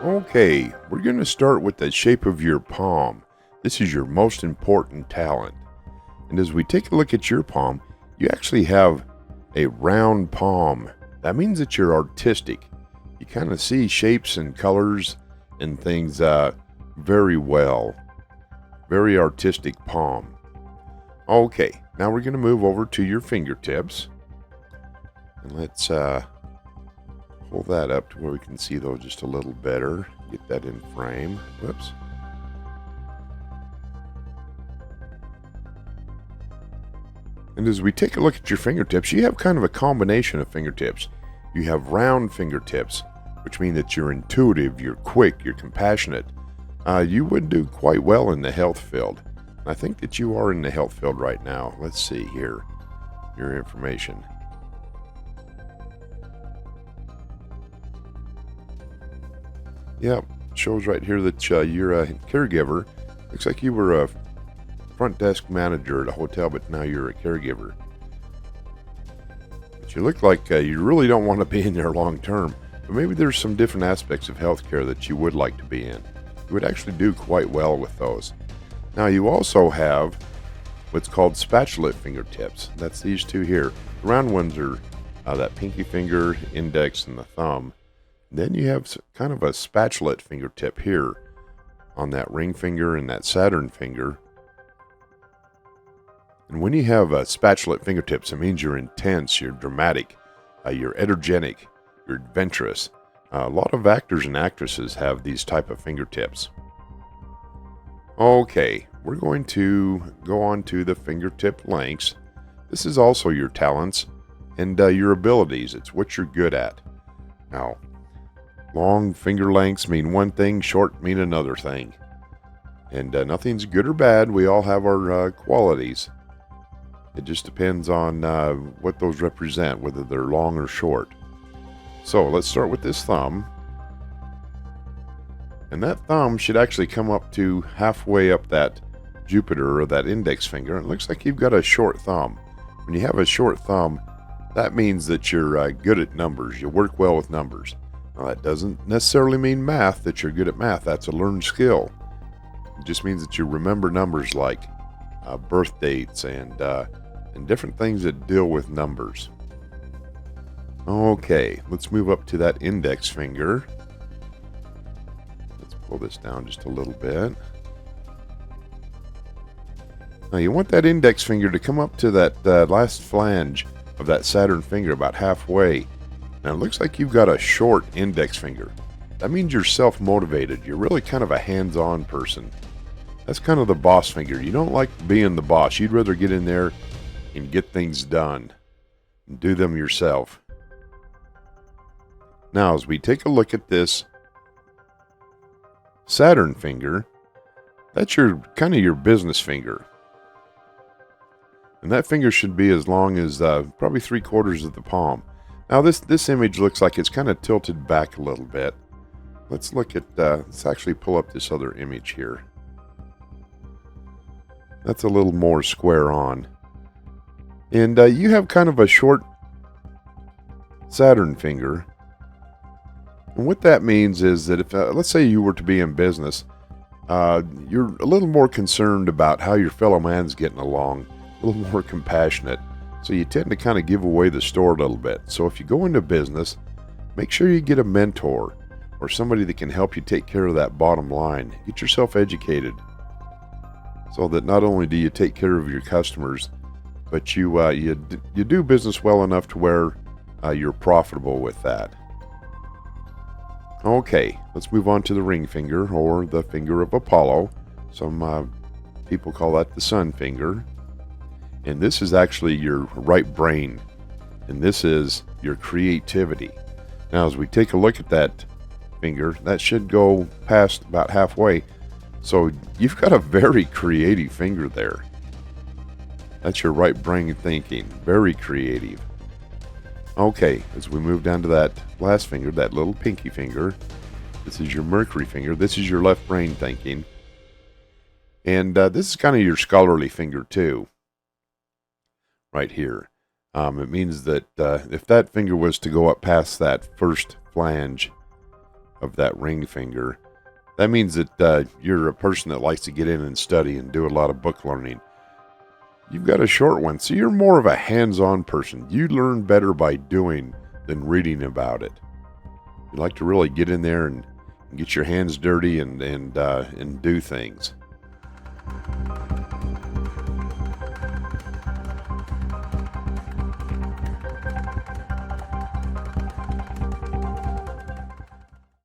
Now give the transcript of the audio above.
Okay, we're going to start with the shape of your palm. This is your most important talent. And as we take a look at your palm, you actually have a round palm. That means that you're artistic. You kind of see shapes and colors and things very well. Very artistic palm. Okay, now we're going to move over to your fingertips. And let's pull that up to where we can see those just a little better. Get that in frame. Whoops. And as we take a look at your fingertips, you have kind of a combination of fingertips. You have round fingertips, which mean that you're intuitive, you're quick, you're compassionate. You would do quite well in the health field. I think that you are in the health field right now. Let's see here. Your information. Yep, shows right here that you're a caregiver. Looks like you were a front desk manager at a hotel, but now you're a caregiver. But you look like you really don't want to be in there long term. But maybe there's some different aspects of healthcare that you would like to be in. You would actually do quite well with those. Now you also have what's called spatula fingertips. That's these two here. The round ones are that pinky finger, index, and the thumb. Then you have kind of a spatula fingertip here on that ring finger and that Saturn finger. And when you have spatula fingertips, it means you're intense, you're dramatic, you're energetic, you're adventurous. A lot of actors and actresses have these type of fingertips. Okay, we're going to go on to the fingertip lengths. This is also your talents and your abilities. It's what you're good at. Now, long finger lengths mean one thing, short mean another thing. And nothing's good or bad. We all have our qualities. It just depends on what those represent, whether they're long or short. So let's start with this thumb. And that thumb should actually come up to halfway up that Jupiter or that index finger. It looks like you've got a short thumb. When you have a short thumb, that means that you're good at numbers. You work well with numbers. Now, that doesn't necessarily mean math, that you're good at math. That's a learned skill. It just means that you remember numbers like birth dates and different things that deal with numbers. Okay, let's move up to that index finger. Let's pull this down just a little bit. Now you want that index finger to come up to that last flange of that Saturn finger about halfway. Now it looks like you've got a short index finger. That means you're self-motivated. You're really kind of a hands-on person. That's kind of the boss finger. You don't like being the boss. You'd rather get in there and get things done and do them yourself. Now as we take a look at this Saturn finger, that's your kind of your business finger. And that finger should be as long as probably 3/4 of the palm. Now this image looks like it's kind of tilted back a little bit. Let's look at, let's actually pull up this other image here. That's a little more square on. And you have kind of a short Saturn finger. And what that means is that if, let's say you were to be in business, you're a little more concerned about how your fellow man's getting along, a little more compassionate. So you tend to kind of give away the store a little bit. So if you go into business, make sure you get a mentor or somebody that can help you take care of that bottom line. Get yourself educated so that not only do you take care of your customers, but you do business well enough to where you're profitable with that. Okay, let's move on to the ring finger, or the finger of Apollo. Some people call that the sun finger. And this is actually your right brain. And this is your creativity. Now, as we take a look at that finger, that should go past about halfway. So you've got a very creative finger there. That's your right brain thinking. Very creative. Okay, as we move down to that last finger, that little pinky finger, this is your Mercury finger. This is your left brain thinking. And this is kind of your scholarly finger too. Right here. It means that if that finger was to go up past that first flange, of that ring finger. That means that you're a person that likes to get in and study and do a lot of book learning. You've got a short one, so you're more of a hands-on person. You learn better by doing than reading about it. You like to really get in there and get your hands dirty and do things.